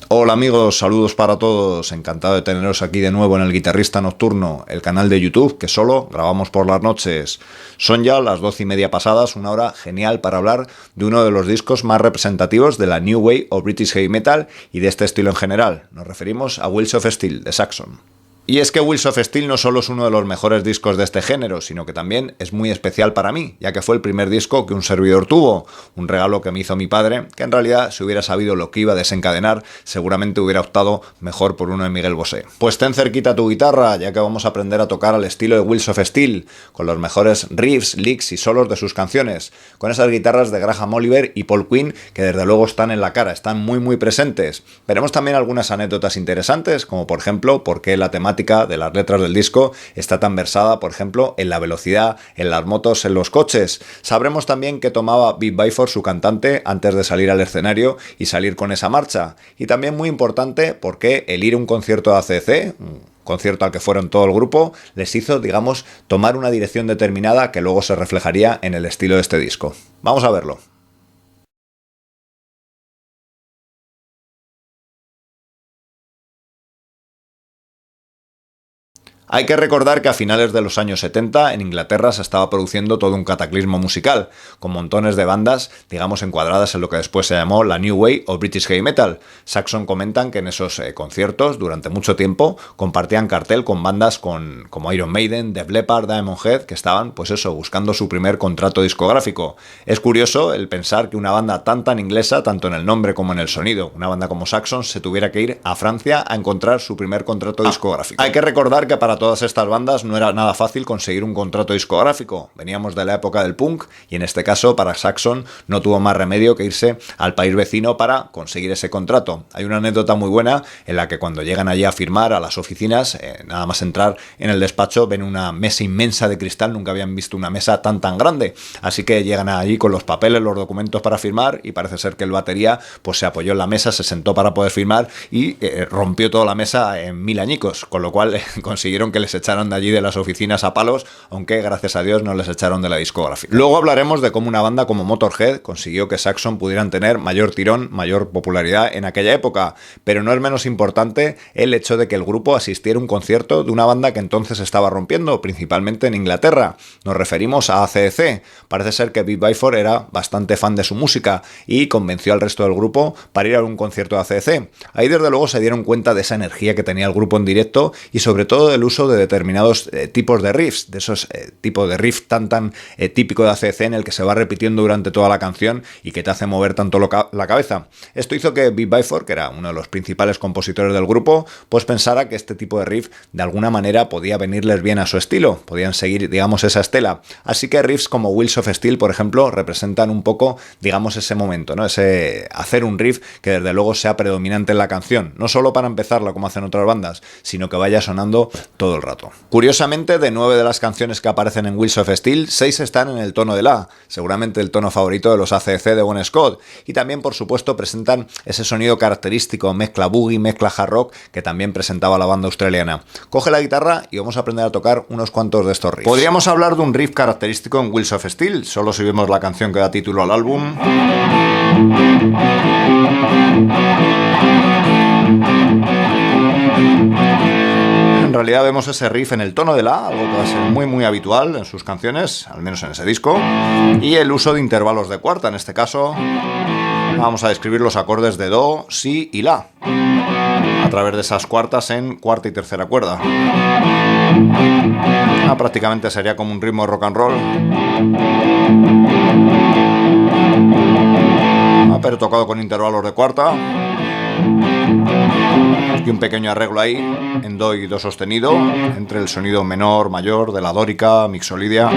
Hola amigos, saludos para todos, encantado de teneros aquí de nuevo en El Guitarrista Nocturno, el canal de YouTube que solo grabamos por las noches. Son ya las 12:30 pasadas, una hora genial para hablar de uno de los discos más representativos de la New Wave of British Heavy Metal y de este estilo en general. Nos referimos a Wheels of Steel de Saxon. Y es que Wheels of Steel no solo es uno de los mejores discos de este género, sino que también es muy especial para mí, ya que fue el primer disco que un servidor tuvo, un regalo que me hizo mi padre, que en realidad si hubiera sabido lo que iba a desencadenar, seguramente hubiera optado mejor por uno de Miguel Bosé. Pues ten cerquita tu guitarra, ya que vamos a aprender a tocar al estilo de Wheels of Steel, con los mejores riffs, licks y solos de sus canciones, con esas guitarras de Graham Oliver y Paul Quinn, que desde luego están en la cara, están muy presentes. Veremos también algunas anécdotas interesantes, como por ejemplo, por qué la temática de las letras del disco está tan versada, por ejemplo, en la velocidad, en las motos, en los coches. Sabremos también qué tomaba Viv Byford, su cantante, antes de salir al escenario y salir con esa marcha. Y también muy importante, por qué el ir a un concierto de AC/DC, un concierto al que fueron todo el grupo, les hizo, digamos, tomar una dirección determinada que luego se reflejaría en el estilo de este disco. Vamos a verlo. Hay que recordar que a finales de los años 70 en Inglaterra se estaba produciendo todo un cataclismo musical, con montones de bandas, digamos, encuadradas en lo que después se llamó la New Wave of British Heavy Metal. Saxon comentan que en esos conciertos, durante mucho tiempo, compartían cartel con bandas como Iron Maiden, Def Leppard, Diamond Head, que estaban, pues eso, buscando su primer contrato discográfico. Es curioso el pensar que una banda tan inglesa, tanto en el nombre como en el sonido, una banda como Saxon, se tuviera que ir a Francia a encontrar su primer contrato discográfico. Hay que recordar que para todas estas bandas no era nada fácil conseguir un contrato discográfico. Veníamos de la época del punk y en este caso para Saxon no tuvo más remedio que irse al país vecino para conseguir ese contrato. Hay una anécdota muy buena en la que cuando llegan allí a firmar a las oficinas, nada más entrar en el despacho ven una mesa inmensa de cristal, nunca habían visto una mesa tan grande, así que llegan allí con los papeles, los documentos para firmar y parece ser que el batería pues se apoyó en la mesa, se sentó para poder firmar y rompió toda la mesa en 1000 añicos, con lo cual consiguieron que les echaron de allí de las oficinas a palos, aunque gracias a Dios no les echaron de la discográfica. Luego hablaremos de cómo una banda como Motorhead consiguió que Saxon pudieran tener mayor tirón, mayor popularidad en aquella época, pero no es menos importante el hecho de que el grupo asistiera a un concierto de una banda que entonces estaba rompiendo, principalmente en Inglaterra. Nos referimos a AC/DC. Parece ser que Viv Byford era bastante fan de su música y convenció al resto del grupo para ir a un concierto de AC/DC. Ahí desde luego se dieron cuenta de esa energía que tenía el grupo en directo y sobre todo del uso de determinados tipos de riffs, de esos tipos de riff tan típico de AC/DC en el que se va repitiendo durante toda la canción y que te hace mover tanto la cabeza. Esto hizo que Viv Byford, que era uno de los principales compositores del grupo, pues pensara que este tipo de riff de alguna manera podía venirles bien a su estilo, podían seguir, digamos, esa estela. Así que riffs como Wheels of Steel, por ejemplo, representan un poco, digamos, ese momento, ¿no? Ese hacer un riff que desde luego sea predominante en la canción, no solo para empezarla como hacen otras bandas, sino que vaya sonando todo el rato. Curiosamente, de 9 de las canciones que aparecen en Wheels of Steel, 6 están en el tono de La, seguramente el tono favorito de los AC/DC de Bon Scott, y también por supuesto presentan ese sonido característico, mezcla boogie, mezcla hard rock, que también presentaba la banda australiana. Coge la guitarra y vamos a aprender a tocar unos cuantos de estos riffs. Podríamos hablar de un riff característico en Wheels of Steel, solo si vemos la canción que da título al álbum. En realidad vemos ese riff en el tono de La, algo que va a ser muy habitual en sus canciones, al menos en ese disco, y el uso de intervalos de cuarta. En este caso vamos a describir los acordes de Do, Si y La a través de esas cuartas en cuarta y tercera cuerda. Prácticamente sería como un ritmo de rock and roll, pero tocado con intervalos de cuarta y un pequeño arreglo ahí en Do y Do sostenido entre el sonido menor, mayor de la dórica, mixolidia,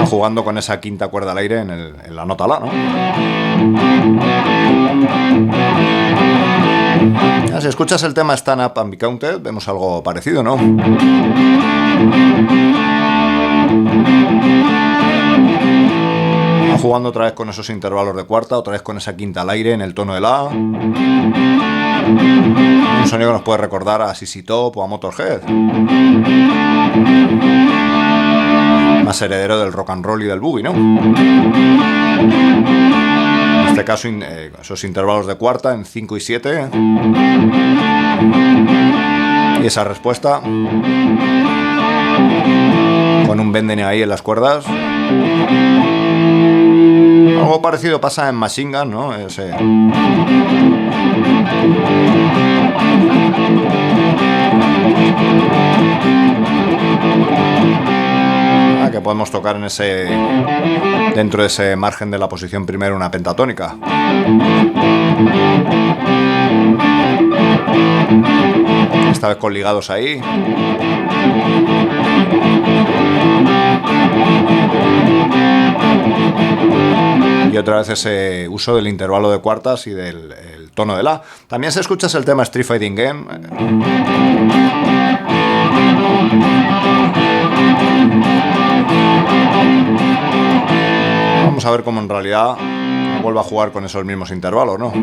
jugando con esa quinta cuerda al aire en la nota La, ¿no? Si escuchas el tema Stand Up and Be Counted, vemos algo parecido, ¿no? Jugando otra vez con esos intervalos de cuarta, otra vez con esa quinta al aire en el tono de La. Un sonido que nos puede recordar a ZZ Top o a Motorhead, más heredero del rock and roll y del boogie, ¿no? caso esos intervalos de cuarta en 5 y 7. Y esa respuesta con un bending ahí en las cuerdas. Algo parecido pasa en Machine Gun, ¿no? Que podemos tocar dentro de ese margen de la posición primera una pentatónica. Esta vez con ligados ahí. Y otra vez ese uso del intervalo de cuartas y del tono de la. También se escucha el tema Street Fighting Game. Vamos a ver cómo en realidad vuelve a jugar con esos mismos intervalos, ¿no?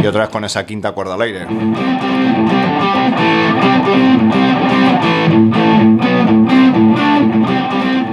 Y otra vez con esa quinta cuerda al aire.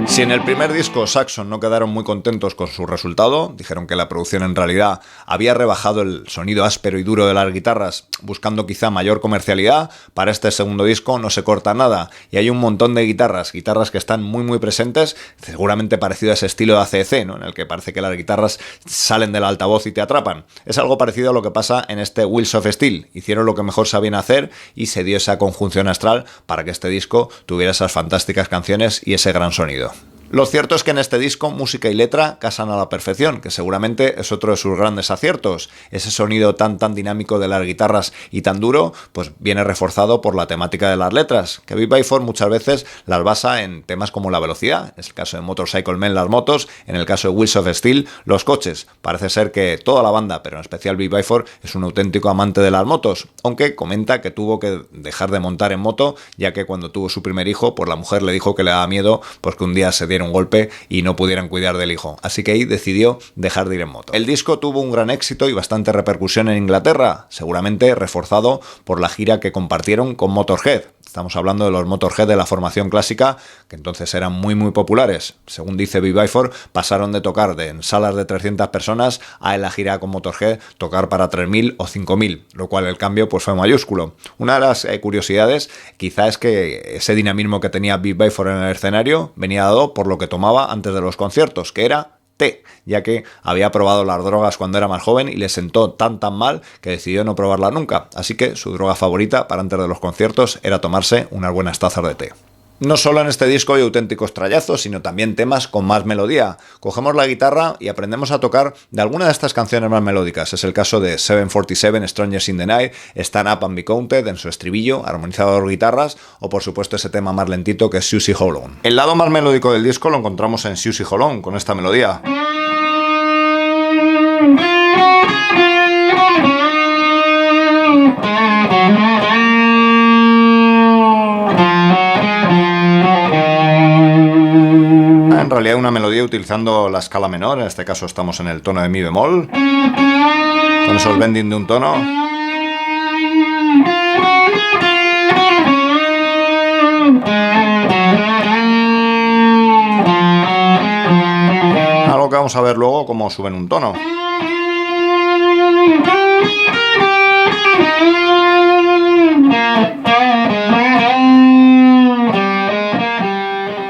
Si en el primer disco Saxon no quedaron muy contentos con su resultado, dijeron que la producción en realidad había rebajado el sonido áspero y duro de las guitarras, buscando quizá mayor comercialidad, para este segundo disco no se corta nada y hay un montón de guitarras que están muy presentes, seguramente parecido a ese estilo de ACDC, ¿no? En el que parece que las guitarras salen del altavoz y te atrapan. Es algo parecido a lo que pasa en este Wheels of Steel. Hicieron lo que mejor sabían hacer y se dio esa conjunción astral para que este disco tuviera esas fantásticas canciones y ese gran sonido. Lo cierto es que en este disco música y letra casan a la perfección, que seguramente es otro de sus grandes aciertos. Ese sonido tan dinámico de las guitarras y tan duro, pues viene reforzado por la temática de las letras, que Beat Byford muchas veces las basa en temas como la velocidad, es el caso de Motorcycle Men, las motos, en el caso de Wheels of Steel, los coches. Parece ser que toda la banda, pero en especial Beat Byford, es un auténtico amante de las motos, aunque comenta que tuvo que dejar de montar en moto, ya que cuando tuvo su primer hijo, pues la mujer le dijo que le daba miedo, pues que un día se diera un golpe y no pudieran cuidar del hijo, así que ahí decidió dejar de ir en moto. El disco tuvo un gran éxito y bastante repercusión en Inglaterra, seguramente reforzado por la gira que compartieron con Motorhead. Estamos hablando de los Motorhead de la formación clásica, que entonces eran muy populares. Según dice Beat Byford, pasaron de tocar en salas de 300 personas a en la gira con Motorhead tocar para 3.000 o 5.000, lo cual el cambio pues fue mayúsculo. Una de las curiosidades quizá es que ese dinamismo que tenía Beat Byford en el escenario venía dado por lo que tomaba antes de los conciertos, que era té, ya que había probado las drogas cuando era más joven y le sentó tan mal que decidió no probarla nunca, así que su droga favorita para antes de los conciertos era tomarse unas buenas tazas de té. No solo en este disco hay auténticos trallazos, sino también temas con más melodía. Cogemos la guitarra y aprendemos a tocar de alguna de estas canciones más melódicas. Es el caso de 747, Strangers in the Night, Stand Up and Be Counted en su estribillo, armonizado por guitarras, o por supuesto ese tema más lentito que es Susie Hollow. El lado más melódico del disco lo encontramos en Susie Hollow, con esta melodía. En realidad una melodía utilizando la escala menor, en este caso estamos en el tono de mi bemol, con esos bending de un tono. Algo que vamos a ver luego cómo suben un tono.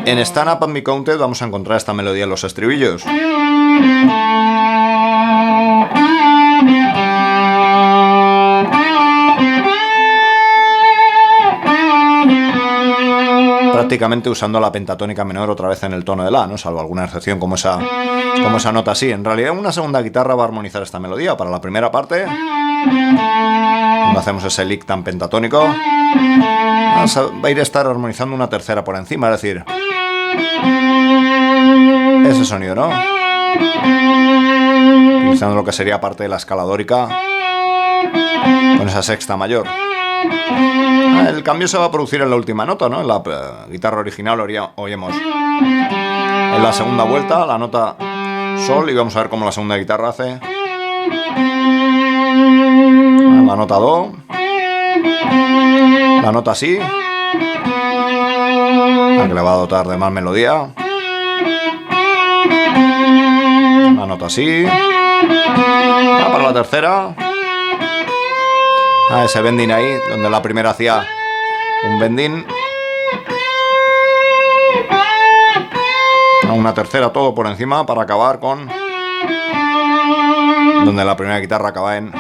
En Stand Up and Be Counted vamos a encontrar esta melodía en los estribillos. Prácticamente usando la pentatónica menor otra vez en el tono de la, ¿no? Salvo alguna excepción como esa nota así. En realidad una segunda guitarra va a armonizar esta melodía. Para la primera parte, cuando hacemos ese lick tan pentatónico, va a ir a estar armonizando una tercera por encima, es decir, ese sonido, ¿no? Utilizando lo que sería parte de la escala dórica con esa sexta mayor. El cambio se va a producir en la última nota, ¿no? En la guitarra original oímos en la segunda vuelta la nota sol y vamos a ver cómo la segunda guitarra hace la nota do, la nota si, la que le va a dotar de más melodía. Una nota así. Va para la tercera. Ese bending ahí, donde la primera hacía un bending. Una tercera todo por encima para acabar con... donde la primera guitarra acaba en...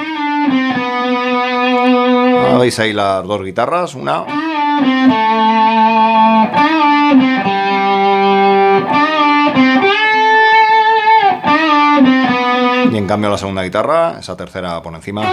¿Veis ahí las dos guitarras? Una... y en cambio la segunda guitarra, esa tercera por encima...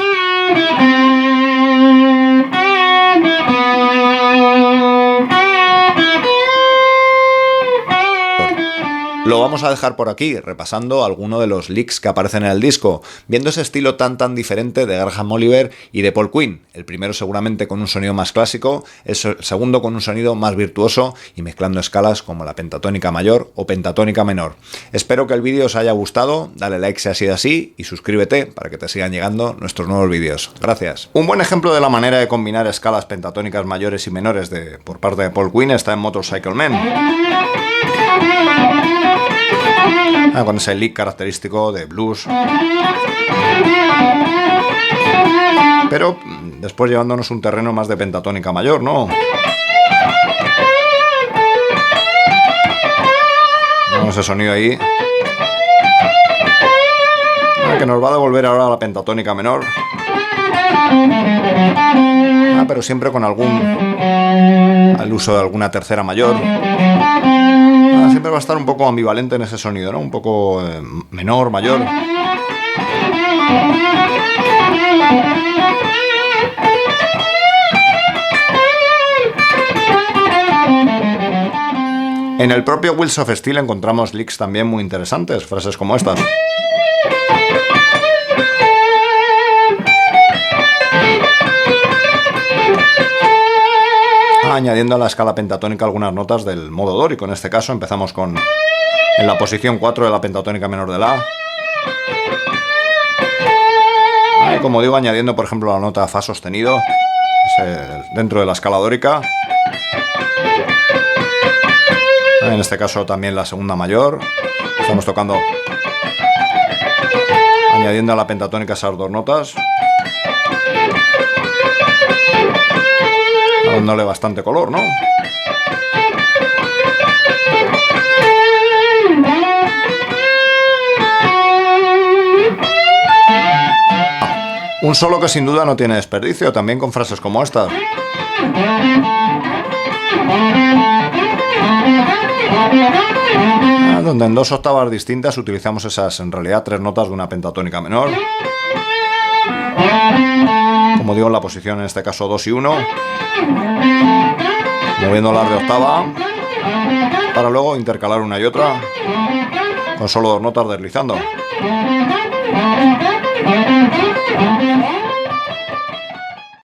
Lo vamos a dejar por aquí, repasando algunos de los licks que aparecen en el disco, viendo ese estilo tan diferente de Graham Oliver y de Paul Quinn. El primero seguramente con un sonido más clásico, el segundo con un sonido más virtuoso y mezclando escalas como la pentatónica mayor o pentatónica menor. Espero que el vídeo os haya gustado, dale like si ha sido así y suscríbete para que te sigan llegando nuestros nuevos vídeos. Gracias. Un buen ejemplo de la manera de combinar escalas pentatónicas mayores y menores por parte de Paul Quinn está en Motorcycle Man. Con ese lick característico de blues, pero después llevándonos un terreno más de pentatónica mayor, ¿no? Ese sonido ahí que nos va a devolver ahora a la pentatónica menor, pero siempre con al uso de alguna tercera mayor. Siempre va a estar un poco ambivalente en ese sonido, ¿no? Un poco menor, mayor. En el propio Wheels of Steel encontramos licks también muy interesantes, frases como estas. Añadiendo a la escala pentatónica algunas notas del modo dórico. En este caso empezamos en la posición 4 de la pentatónica menor de la A. Como digo, añadiendo por ejemplo la nota Fa sostenido dentro de la escala dórica. En este caso también la segunda mayor. Estamos tocando, añadiendo a la pentatónica esas dos notas, dándole bastante color, ¿no? Un solo que sin duda no tiene desperdicio, también con frases como estas. Donde en dos octavas distintas utilizamos esas, en realidad, tres notas de una pentatónica menor. Como digo, en la posición en este caso 2 y 1, moviéndolas de octava para luego intercalar una y otra con solo dos notas deslizando.